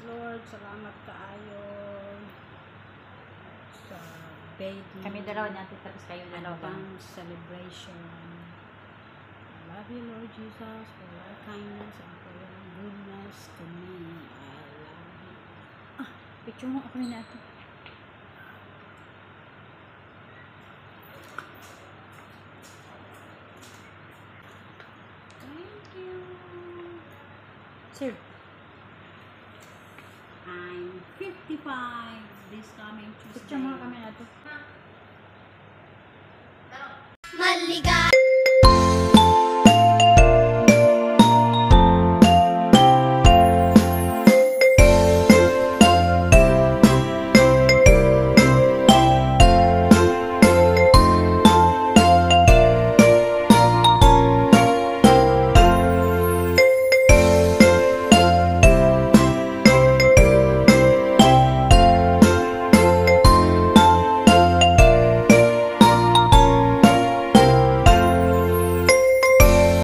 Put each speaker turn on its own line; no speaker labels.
Lord, salamat kaayo sa baby.
Kami dalawa natin tapos kayo dalawa.
Advance celebration. I love you, Lord Jesus, for your kindness and for your goodness to me. I love you.
Picture mo ako na ito.
Thank you.
Sir.
I'm 55 this coming Tuesday.
Picture mo kami na ito.
Maliga